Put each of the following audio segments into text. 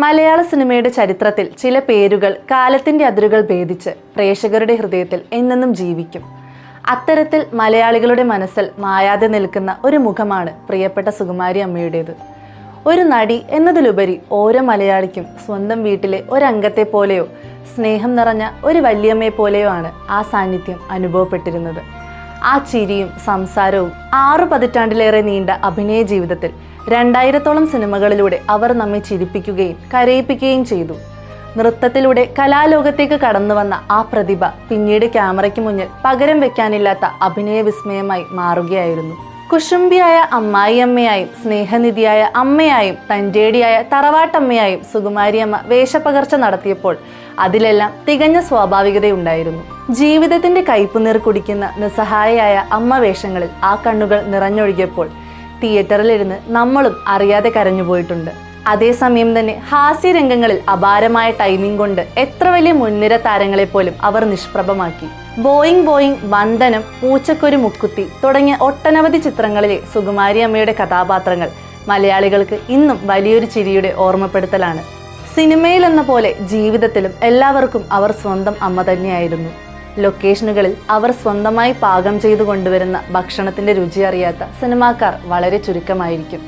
മലയാള സിനിമയുടെ ചരിത്രത്തിൽ ചില പേരുകൾ കാലത്തിന്റെ അതിരുകൾ ഭേദിച്ച് പ്രേക്ഷകരുടെ ഹൃദയത്തിൽ എന്നെന്നും ജീവിക്കും. അത്തരത്തിൽ മലയാളികളുടെ മനസ്സിൽ മായാതെ നിൽക്കുന്ന ഒരു മുഖമാണ് പ്രിയപ്പെട്ട സുകുമാരി അമ്മയുടേത്. ഒരു നടി എന്നതിലുപരി ഓരോ മലയാളിക്കും സ്വന്തം വീട്ടിലെ ഒരംഗത്തെ പോലെയോ സ്നേഹം നിറഞ്ഞ ഒരു വല്യമ്മയെ പോലെയോ ആണ് ആ സാന്നിധ്യം അനുഭവപ്പെട്ടിരുന്നത്. ആ ചിരിയും സംസാരവും 6 പതിറ്റാണ്ടിലേറെ നീണ്ട അഭിനയ ജീവിതത്തിൽ 2000-ഓളം സിനിമകളിലൂടെ അവർ നമ്മെ ചിരിപ്പിക്കുകയും കരയിപ്പിക്കുകയും ചെയ്തു. നൃത്തത്തിലൂടെ കലാലോകത്തേക്ക് കടന്നു വന്ന ആ പ്രതിഭ പിന്നീട് ക്യാമറയ്ക്ക് മുന്നിൽ പകരം വെക്കാനില്ലാത്ത അഭിനയ വിസ്മയമായി മാറുകയായിരുന്നു. കുശുംബിയായ അമ്മായിയമ്മയായും സ്നേഹനിധിയായ അമ്മയായും തൻ്റേടിയായ തറവാട്ടമ്മയായും സുകുമാരിയമ്മ വേഷപ്പകർച്ച നടത്തിയപ്പോൾ അതിലെല്ലാം തികഞ്ഞ സ്വാഭാവികതയുണ്ടായിരുന്നു. ജീവിതത്തിന്റെ കയ്പുനീർ കുടിക്കുന്ന നിസ്സഹായയായ അമ്മ വേഷങ്ങളിൽ ആ കണ്ണുകൾ നിറഞ്ഞൊഴുകിയപ്പോൾ തിയേറ്ററിലിരുന്ന് നമ്മളും അറിയാതെ കരഞ്ഞുപോയിട്ടുണ്ട്. അതേസമയം തന്നെ ഹാസ്യരംഗങ്ങളിൽ അപാരമായ ടൈമിംഗ് കൊണ്ട് എത്ര വലിയ മുൻനിര താരങ്ങളെ പോലും അവർ നിഷ്പ്രഭമാക്കി. ബോയിങ് ബോയിങ്, വന്ദനം, പൂച്ചക്കൊരു മുക്കുത്തി തുടങ്ങിയ ഒട്ടനവധി ചിത്രങ്ങളിലെ സുകുമാരി അമ്മയുടെ കഥാപാത്രങ്ങൾ മലയാളികൾക്ക് ഇന്നും വലിയൊരു ചിരിയുടെ ഓർമ്മപ്പെടുത്തലാണ്. സിനിമയിൽ എന്ന പോലെ ജീവിതത്തിലും എല്ലാവർക്കും അവർ സ്വന്തം അമ്മ തന്നെയായിരുന്നു. ലൊക്കേഷനുകളിൽ അവർ സ്വന്തമായി പാകം ചെയ്തു കൊണ്ടുവരുന്ന ഭക്ഷണത്തിന്റെ രുചി അറിയാത്ത സിനിമാക്കാർ വളരെ ചുരുക്കമായിരിക്കും.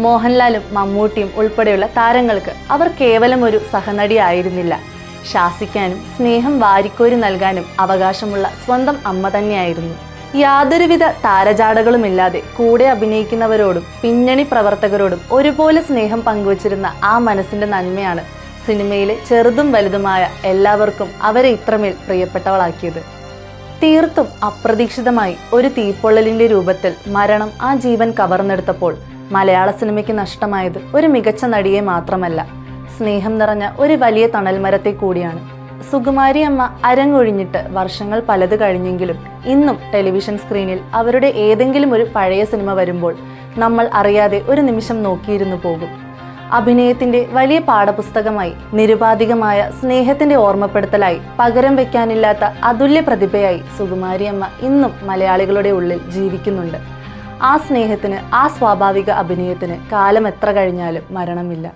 മോഹൻലാലും മമ്മൂട്ടിയും ഉൾപ്പെടെയുള്ള താരങ്ങൾക്ക് അവർ കേവലം ഒരു സഹനടിയായിരുന്നില്ല. ശാസിക്കാനും സ്നേഹം വാരിക്കോരി നൽകാനും അവകാശമുള്ള സ്വന്തം അമ്മ തന്നെയായിരുന്നു. യാതൊരുവിധ താരജാടകളുമില്ലാതെ കൂടെ അഭിനയിക്കുന്നവരോടും പിന്നണി പ്രവർത്തകരോടും ഒരുപോലെ സ്നേഹം പങ്കുവച്ചിരുന്ന ആ മനസ്സിന്റെ നന്മയാണ് സിനിമയിലെ ചെറുതും വലുതുമായ എല്ലാവർക്കും അവരെ ഇത്രമേൽ പ്രിയപ്പെട്ടവളാക്കിയത്. തീർത്തും അപ്രതീക്ഷിതമായി ഒരു തീപ്പൊള്ളലിന്റെ രൂപത്തിൽ മരണം ആ ജീവൻ കവർന്നെടുത്തപ്പോൾ മലയാള സിനിമയ്ക്ക് നഷ്ടമായത് ഒരു മികച്ച നടിയെ മാത്രമല്ല, സ്നേഹം നിറഞ്ഞ ഒരു വലിയ തണൽമരത്തെ കൂടിയാണ്. സുകുമാരി അമ്മ അരങ്ങൊഴിഞ്ഞിട്ട് വർഷങ്ങൾ പലത് കഴിഞ്ഞെങ്കിലും ഇന്നും ടെലിവിഷൻ സ്ക്രീനിൽ അവരുടെ ഏതെങ്കിലും ഒരു പഴയ സിനിമ വരുമ്പോൾ നമ്മൾ അറിയാതെ ഒരു നിമിഷം നോക്കിയിരുന്നു പോകും. അഭിനയത്തിന്റെ വലിയ പാഠപുസ്തകമായി, നിരുപാധികമായ സ്നേഹത്തിന്റെ ഓർമ്മപ്പെടുത്തലായി, പകരം വെക്കാനില്ലാത്ത അതുല്യ പ്രതിഭയായി സുകുമാരി അമ്മ ഇന്നും മലയാളികളുടെ ഉള്ളിൽ ജീവിക്കുന്നുണ്ട്. ആ സ്നേഹത്തിന്, ആ സ്വാഭാവിക അഭിനയത്തിന് കാലം എത്ര കഴിഞ്ഞാലും മരണമില്ല.